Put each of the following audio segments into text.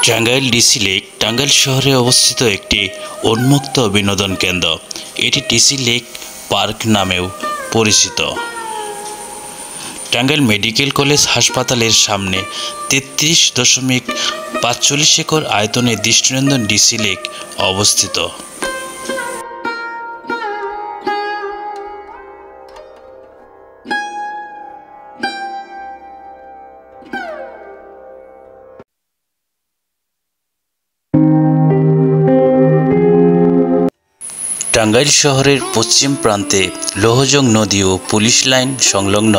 Tangail DC lake Tangail শহরে অবস্থিত একটি উন্মুক্ত বিনোদন কেন্দ্র। এটি ডিসি লেক পার্ক নামেও পরিচিত। টাঙ্গাইল মেডিকেল কলেজ হাসপাতালের সামনে 33.45 একর আয়তনে দৃষ্টিনন্দন ডিসি লেক অবস্থিত। টাঙ্গাইল শহরের পশ্চিম প্রান্তে লৌহজং নদী ও পুলিশ লাইন সংলগ্ন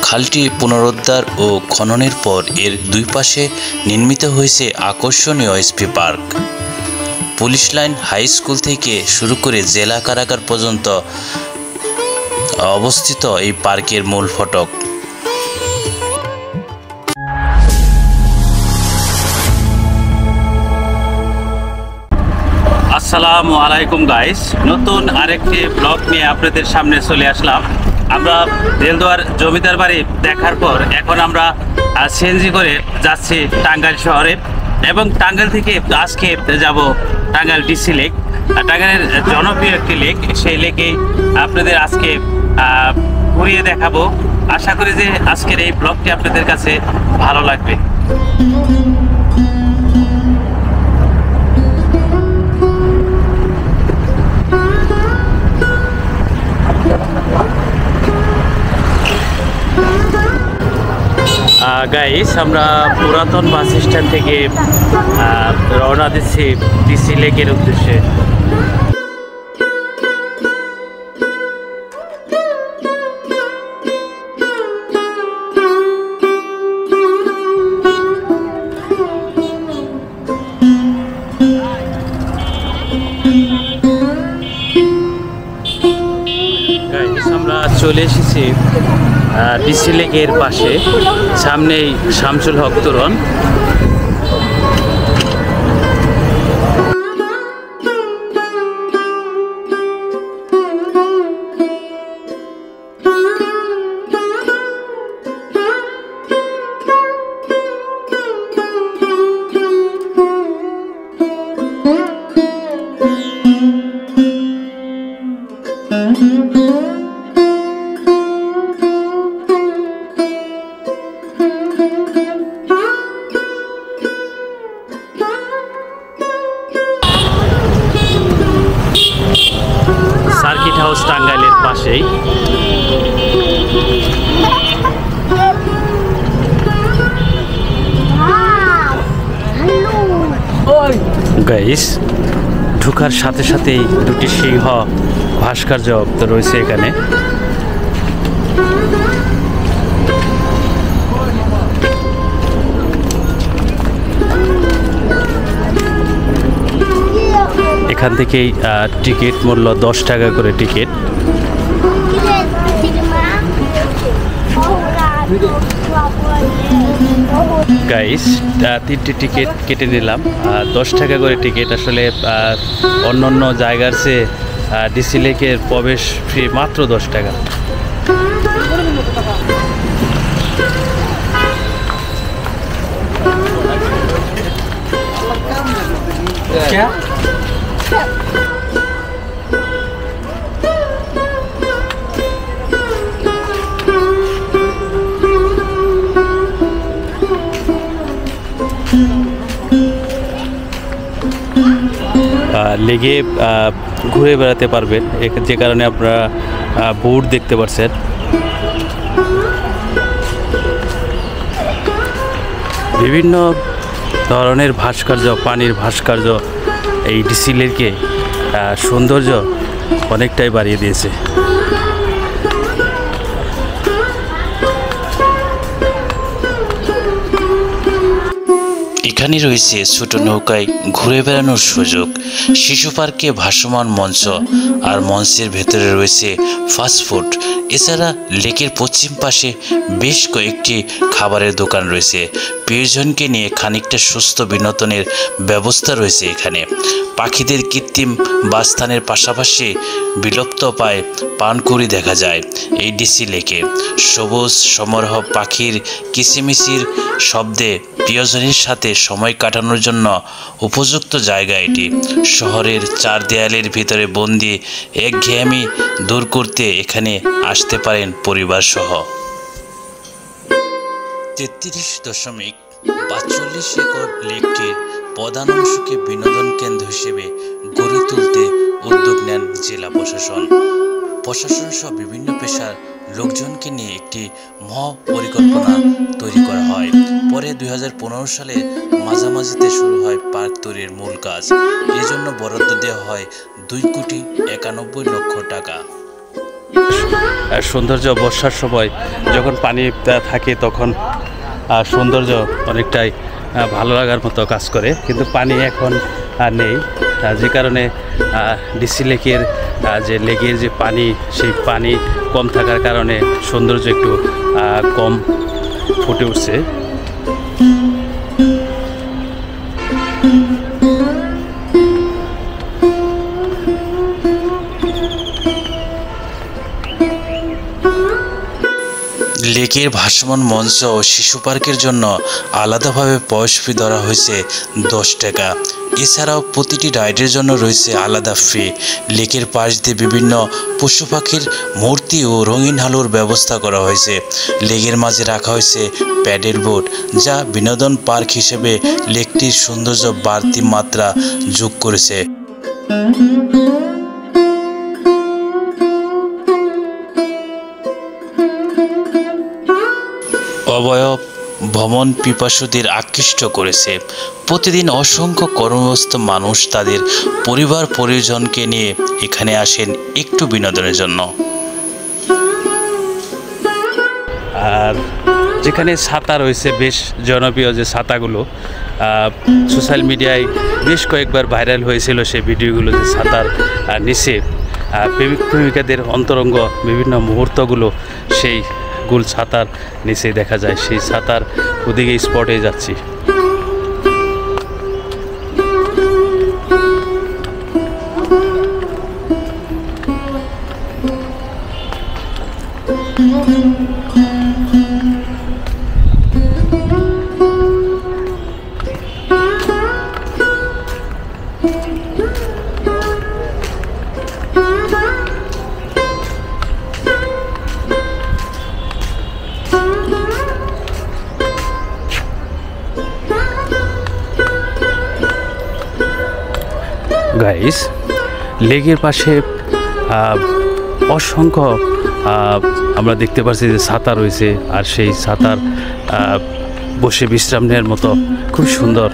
খালটি পুনরুদ্ধার ও খননের পর এর দুই পাশে নির্মিত হয়েছে আকর্ষণীয় SP park. Police line high school থেকে শুরু করে জেলা কারাগার পর্যন্ত অবস্থিত এই পার্কের মূল ফটক। আসসালামু আলাইকুম গাইস, নতুন আরেকটি ব্লগ নিয়ে আপনাদের সামনে চলে আসলাম। আমরা দেলদুয়ার জমিদার বাড়ি দেখার পর এখন আমরা সিএনজি করে যাচ্ছি টাঙ্গাইল শহরে এবং টাঙ্গাইল থেকে আজকে যাব টাঙ্গাইল ডিসি লেক। টাঙ্গাইলের জনপ্রিয় একটি লেক, সেই লেকেই আপনাদের আজকে ঘুরিয়ে দেখাবো। আশা করি যে আজকের এই ব্লগটি আপনাদের কাছে ভালো লাগবে। গাইস, আমরা পুরাতন বাস স্ট্যান্ড থেকে রওনা দিচ্ছি ডিসি লেকের উদ্দেশ্যে। গাইস, আমরা চলে এসেছি ডিসি লেকের পাশে, সামনেই শামসুল হক তোরণ। সার্কিট হাউস টাঙ্গাইলের পাশেই। গাইস, ঢোকার সাথে সাথেই দুটি সিংহ ভাস্কর্য রয়েছে এখানে। এখান থেকেই টিকিট মূল্য 10 টাকা করে টিকিট। গাইস, 3টি টিকিট কেটে নিলাম, 10 টাকা করে টিকিট। আসলে অন্য জায়গার চেয়ে ডিসি লেকের প্রবেশ ফি মাত্র 10 টাকা। লেগে ঘুরে বেড়াতে পারবেন, যে কারণে আপনারা বোর্ড দেখতে পাচ্ছেন। বিভিন্ন ধরনের ভাস্কর্য, পানির ভাস্কর্য এই ডিসি লেকে সৌন্দর্য অনেকটাই বাড়িয়ে দিয়েছে। এখানে রয়েছে ছোট নৌকায় ঘুরে বেড়ানোর সুযোগ, শিশু পার্কে ভাসমান মঞ্চ, আর মঞ্চের ভেতরে রয়েছে ফাস্টফুড। এছাড়া লেকের পশ্চিম পাশে বেশ কয়েকটি খাবারের দোকান রয়েছে। প্রিয়জনকে নিয়ে খানিকটা সুস্থ বিনোদনের ব্যবস্থা রয়েছে এখানে। পাখিদের কৃত্রিম বাসস্থানের পাশাপাশি বিলুপ্ত পায় পানকুড়ি দেখা যায় এই ডিসি লেকে। সবুজ সমারোহ, পাখির কিচিমিচির শব্দে প্রিয়জনের সাথে সময় কাটানোর জন্য উপযুক্ত জায়গা এটি। শহরের চার দেয়ালের ভিতরে বন্দি একঘেয়েমি দূর করতে এখানে আসতে পারেন পরিবার সহ। 33.45 একর লেকটির প্রধান অংশকে বিনোদন কেন্দ্র হিসেবে গড়ে তুলতে উদ্যোগ নেন জেলা প্রশাসন সহ বিভিন্ন পেশার লোকজনকে নিয়ে একটি মহাপরিকল্পনা তৈরি করা হয়। পরে 2015 সালে মাঝামাঝিতে শুরু হয় পার্ক তৈরির মূল কাজ। এজন্য বরাদ্দ দেওয়া হয় 2,91,00,000 টাকা। সৌন্দর্য বর্ষার সময় যখন পানি থাকে তখন সৌন্দর্য অনেকটাই ভালো লাগার মতো কাজ করে, কিন্তু পানি এখন নেই, যে কারণে ডিসি লেকের যে পানি, সেই পানি কম থাকার কারণে সৌন্দর্য একটু কম ফুটে উঠছে। লেকের ভাসমান মঞ্চ ও শিশু পার্কের জন্য আলাদাভাবে প্রবেশ ফি ধরা হয়েছে 10 টাকা। এছাড়াও প্রতিটি রাইডের জন্য রয়েছে আলাদা ফি। লেকের পাশ দিয়ে বিভিন্ন পশু পাখির মূর্তি ও রঙিন আলোর ব্যবস্থা করা হয়েছে। লেকের মাঝে রাখা হয়েছে প্যাডেল বোট, যা বিনোদন পার্ক হিসেবে লেকটির সৌন্দর্য বাড়তি মাত্রা যোগ করেছে। অবয়ব ভ্রমণ পিপাসুদের আকৃষ্ট করেছে। প্রতিদিন অসংখ্য কর্মব্যস্ত মানুষ তাদের পরিবার পরিজনকে নিয়ে এখানে আসেন একটু বিনোদনের জন্য। আর যেখানে ছাতা রয়েছে, বেশ জনপ্রিয় যে ছাতাগুলো, সোশ্যাল মিডিয়ায় বেশ কয়েকবার ভাইরাল হয়েছিল সেই ভিডিওগুলো, যে ছাতার নিচে প্রেমিক প্রেমিকাদের অন্তরঙ্গ বিভিন্ন মুহূর্তগুলো সেই গোল ছাতার নিচে দেখা যায়। সেই ছাতার ওদিকে স্পটে যাচ্ছি। গাইস, লেকের পাশে অসংখ্য আমরা দেখতে পাচ্ছি যে ছাতা রয়েছে, আর সেই ছাতার বসে বিশ্রাম নেওয়ার মতো খুব সুন্দর।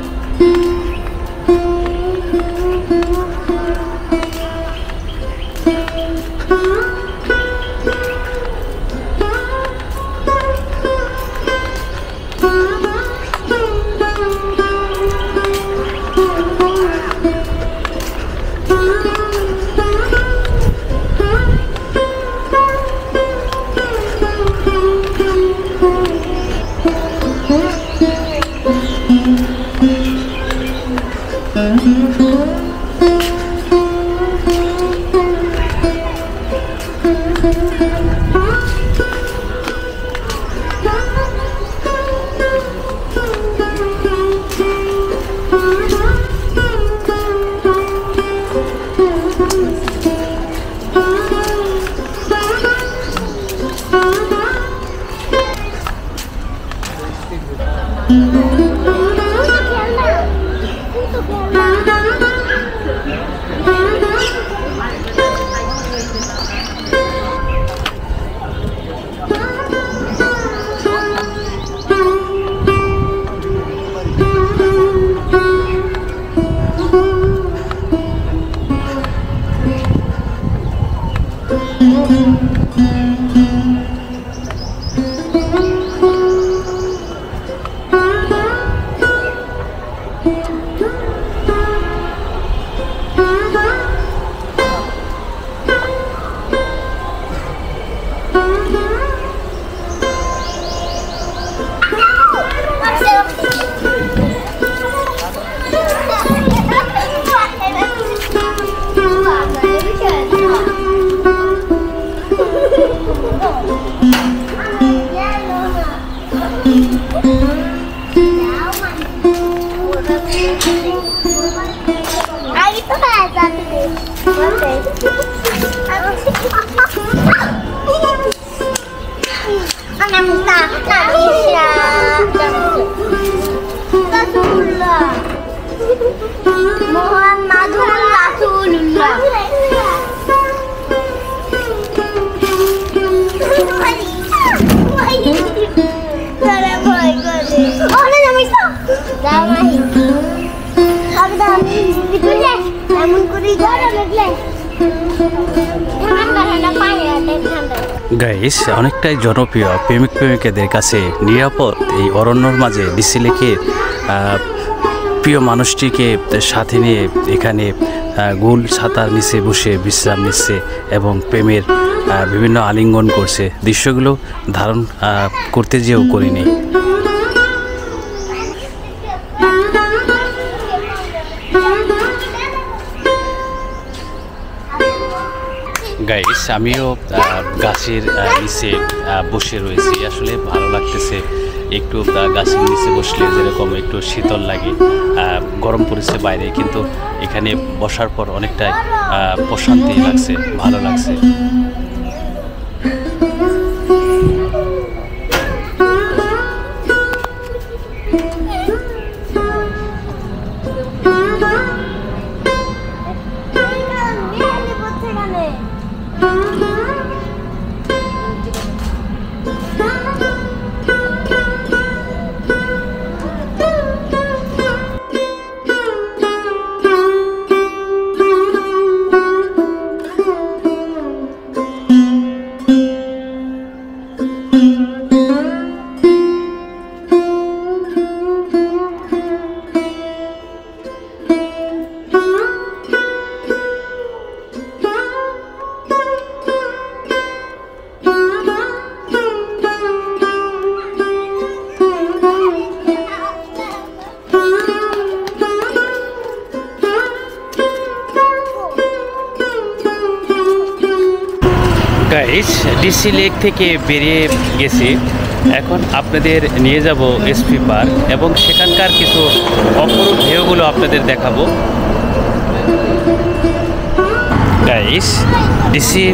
Untuk Aí tu vai, sabe? Ana minta, tak bisa. Rasulullah. Muhammadur Rasulullah. Salah boy kode. Oh, nak bisa? Dah mahi. Aku dah itu deh. Namun kuri jalan lagi. Guys, অনেকটাই জনপ্রিয় প্রেমিক প্রেমিকাদের কাছে নিরাপদ এই অরণ্যর মাঝে ডিসি লেকে প্রিয় মানুষটিকে সাথে নিয়ে এখানে গোল ছাতার নিচে বসে বিশ্রাম নিচ্ছে এবং প্রেমের বিভিন্ন আলিঙ্গন করছে। দৃশ্যগুলো ধারণ করতে যেও করিনি। গাইস, আমিও গাছের নিচে বসে রয়েছি। আসলে ভালো লাগতেছে একটু গাছের নিচে বসলে যেরকম একটু শীতল লাগে, গরম পড়েছে বাইরে, কিন্তু এখানে বসার পর অনেকটাই প্রশান্তি লাগছে, ভালো লাগছে। গাইস, ডিসি লেক থেকে বেরিয়ে গেছি। এখন আপনাদের নিয়ে যাব এসপি পার্ক এবং সেখানকার কিছু অপরূপ ভিউগুলো আপনাদের দেখাবো। গাইস, ডিসি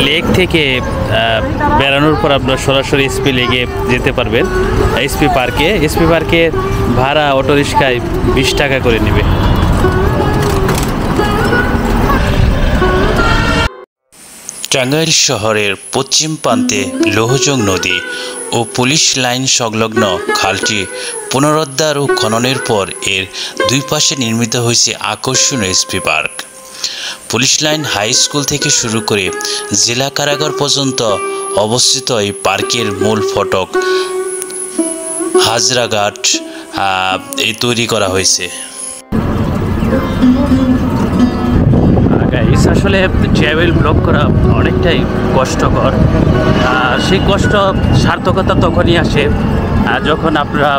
লেক থেকে বেড়ানোর পর আপনারা সরাসরি এসপি লেকে যেতে পারবেন। এসপি পার্কে ভাড়া অটোরিক্সায় 20 টাকা করে নেবে। টাঙ্গাইল শহরের পশ্চিম প্রান্তে লৌহজং নদী ও পুলিশ লাইন সংলগ্ন খালটি পুনরুদ্ধার ও খননের পর এর দুই পাশে নির্মিত হয়েছে আকর্ষণীয় SP park. Police line high school থেকে শুরু করে জেলা কারাগার পর্যন্ত অবস্থিত এই পার্কের মূল ফটক হাজরাঘাট তৈরি করা হয়েছে। আসলে ট্রাভেল ব্লগ করা অনেকটাই কষ্টকর। সেই কষ্ট সার্থকতা তখনই আসে যখন আপনারা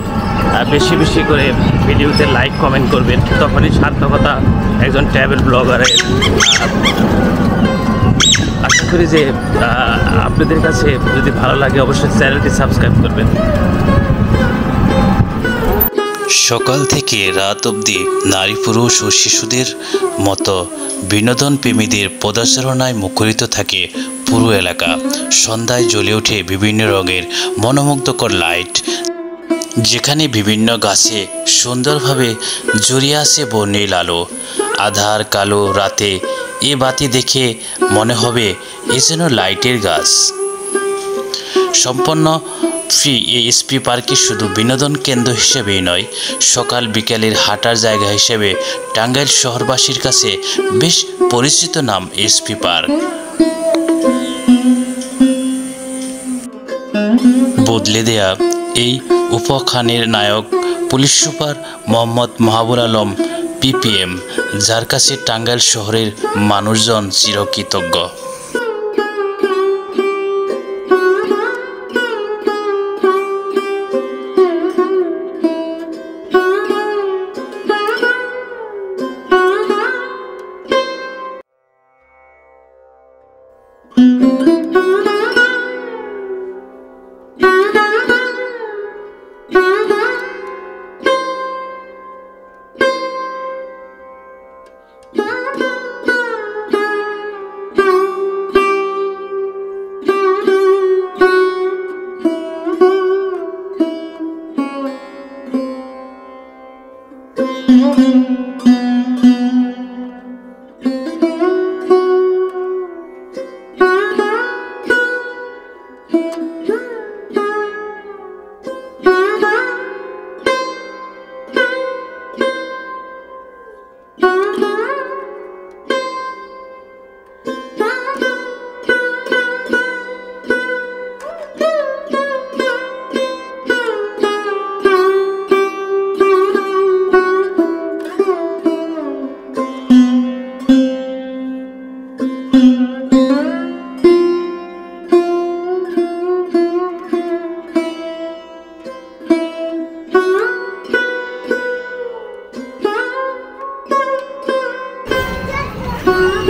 বেশি বেশি করে ভিডিওতে লাইক কমেন্ট করবেন, তখনই সার্থকতা একজন ট্রাভেল ব্লগারের। আশা করি যে আপনাদের কাছে যদি ভালো লাগে অবশ্যই চ্যানেলটি সাবস্ক্রাইব করবেন। সকাল থেকে রাত অবধি নারী পুরুষ ও শিশুদের মতো বিনোদন প্রেমীদের পদচারণায় মুখরিত থাকে পুরো এলাকা। সন্ধ্যায় জ্বলে ওঠে বিভিন্ন রঙের মনোমুগ্ধকর লাইট, যেখানে বিভিন্ন গাছে সুন্দরভাবে জড়িয়ে আছে বর্ণিল আলো। আধার কালো রাতে এ বাতি দেখে মনে হবে এ যেন লাইটের গাছ। সম্পন্ন ফ্রি এই এসপি পার্কে শুধু বিনোদন কেন্দ্র হিসেবেই নয়, সকাল বিকেলের হাঁটার জায়গা হিসেবে টাঙ্গাইল শহরবাসীর কাছে বেশ পরিচিত নাম এসপি পার্ক। বদলে দেয়া এই উপাখ্যানের নায়ক police super Mohammad Mahbub Alam PPM, যার কাছে টাঙ্গাইল শহরের মানুষজন চিরকৃতজ্ঞ।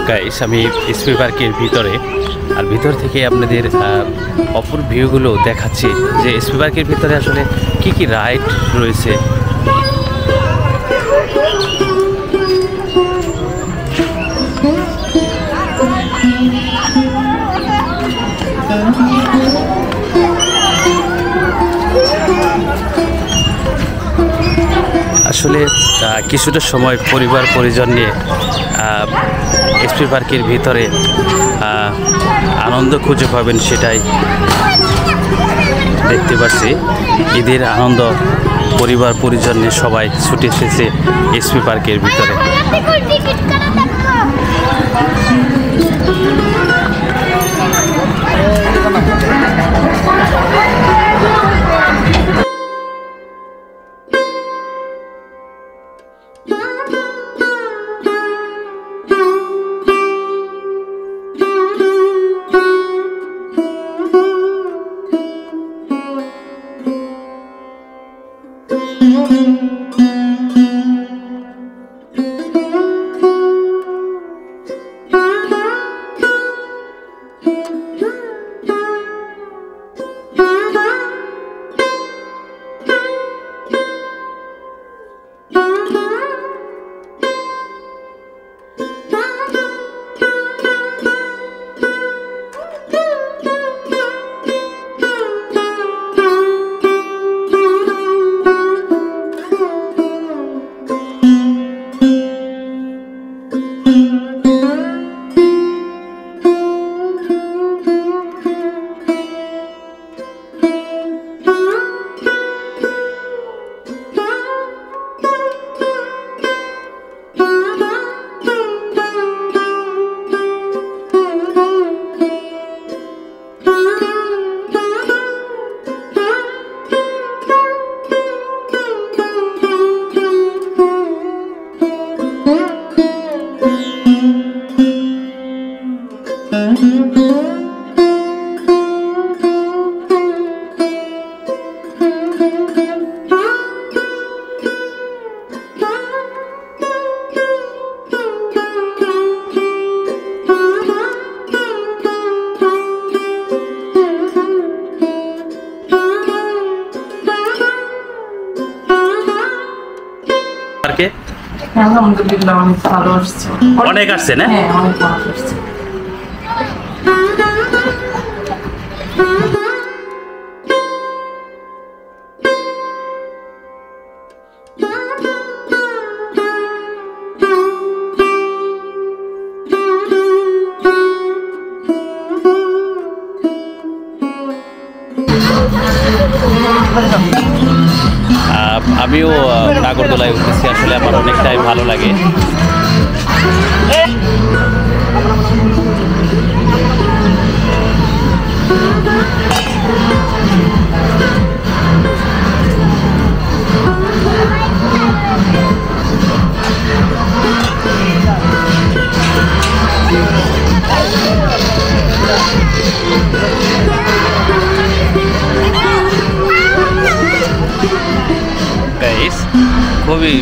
গাইস আমি এসপি পার্কের ভিতরে, আর ভিতর থেকে আপনাদের অপূর্ব ভিউগুলো দেখাচ্ছি যে এসপি পার্কের ভিতরে আসলে কি কি রাইড রয়েছে। আসলে কিছুটা সময় পরিবার পরিজন নিয়ে এসপি পার্কের ভিতরে আনন্দ খুঁজে পাবেন, সেটাই দেখতে পাচ্ছি। ঈদের আনন্দ পরিবার পরিজন নিয়ে সবাই ছুটে এসেছে এসপি পার্কের ভিতরে। অনেক আসছে না? আমিও নাগরদোলায় উঠেছি, আসলে আমার অনেকটাই ভালো লাগে। খুবই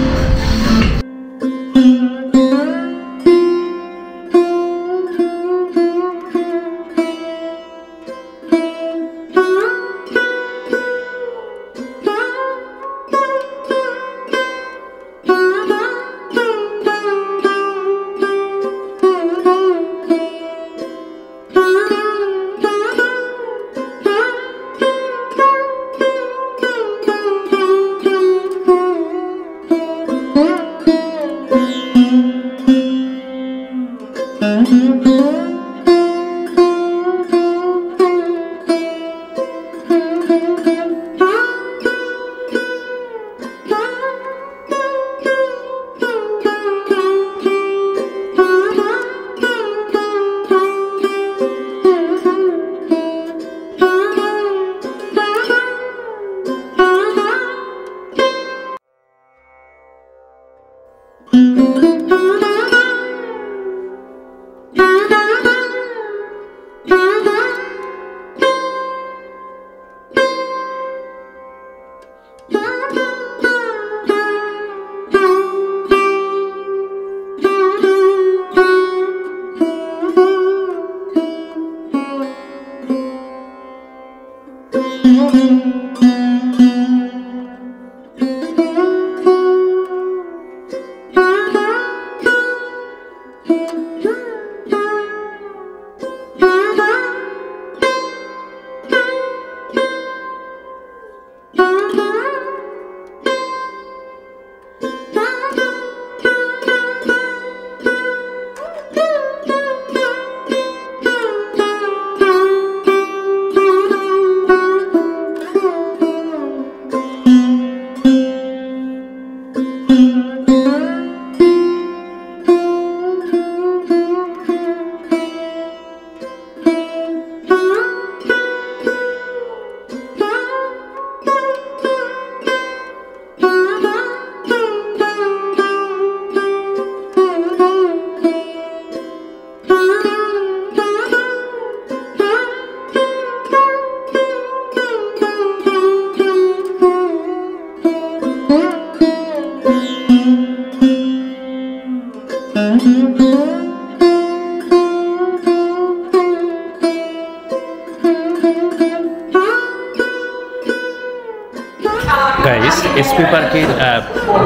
এসপি পার্কের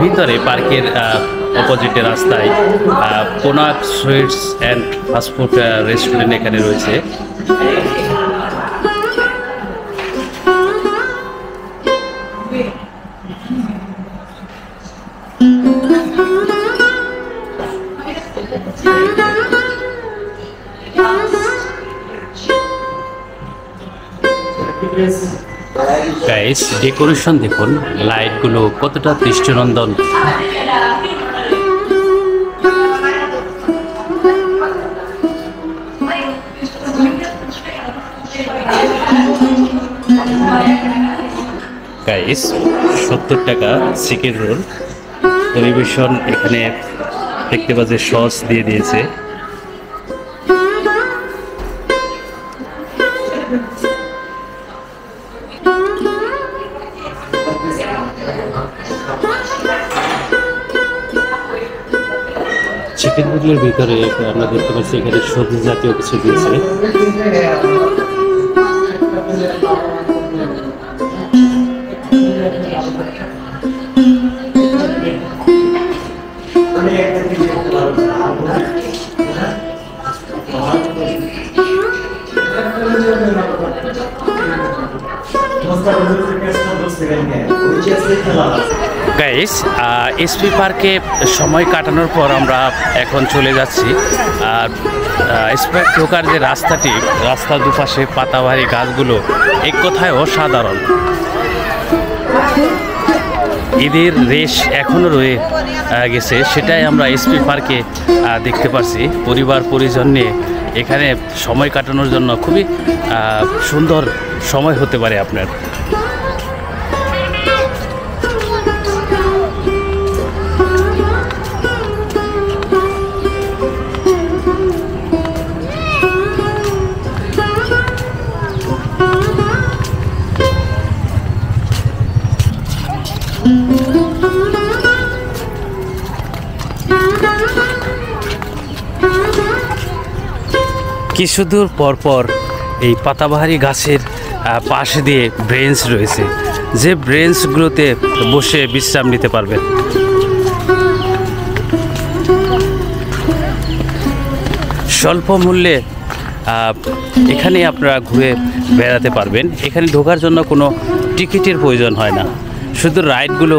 ভিতরে পার্কের অপোজিটে রাস্তায় Konark sweets and fast food restaurant এখানে রয়েছে। গাইস, ডেকোরেশন দেখুন, লাইটগুলো কতটা দৃষ্টিনন্দন। গাইস, 70 টাকা চিকেন রোল পরিবেশন। এখানে দেখতে পাচ্ছি সস দিয়ে দিয়েছে। চিকেন রোলের ভিতরে আমরা দেখতে পাচ্ছি এখানে সবজি জাতীয় কিছু দিয়েছে। গাইস, এসপি পার্কে সময় কাটানোর পর আমরা এখন চলে যাচ্ছি। আর এসপি পার্ক ঢোকার যে রাস্তাটি, রাস্তার দুপাশে পাতাবাহারি গাছগুলো এক কথায় অসাধারণ। ঈদের রেশ এখনও রয়ে গেছে, সেটাই আমরা এসপি পার্কে দেখতে পাচ্ছি। পরিবার পরিজন নিয়ে এখানে সময় কাটানোর জন্য খুবই সুন্দর সময় হতে পারে আপনার। কিছু দূর পরপর এই পাতাবাহারি গাছের পাশ দিয়ে ব্রেঞ্চ রয়েছে, যে ব্রেঞ্চগুলোতে বসে বিশ্রাম নিতে পারবেন। স্বল্প মূল্যে এখানে আপনারা ঘুরে বেড়াতে পারবেন। এখানে ঢোকার জন্য কোনো টিকিটের প্রয়োজন হয় না, শুধু রাইডগুলো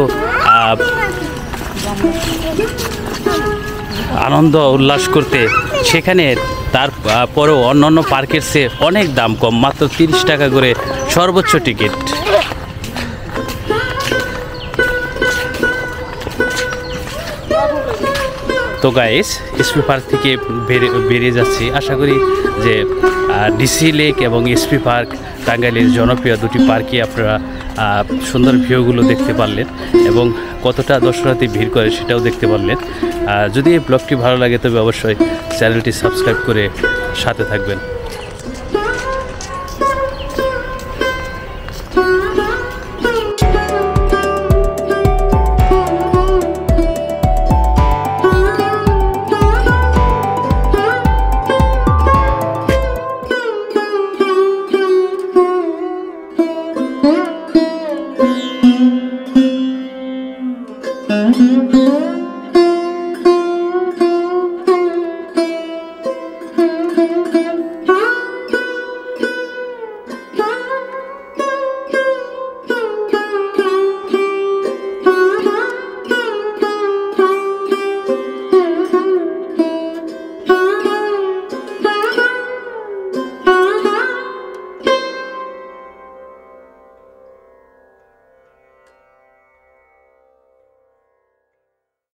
আনন্দ উল্লাস করতে সেখানে। তারপরেও অন্যান্য পার্কের চেয়ে অনেক দাম কম, মাত্র 30 টাকা করে সর্বোচ্চ টিকিট। তো গাইস, এসপি পার্ক থেকে বেরিয়ে যাচ্ছি। আশা করি যে ডিসি লেক এবং এসপি পার্ক টাঙ্গাইলের জনপ্রিয় দুটি পার্কই আপনারা সুন্দর ভিউগুলো দেখতে পারলেন এবং কতটা দর্শনার্থী ভিড় করে সেটাও দেখতে পারলেন। যদি এই ব্লগটি ভালো লাগে তবে অবশ্যই চ্যানেলটি সাবস্ক্রাইব করে সাথে থাকবেন।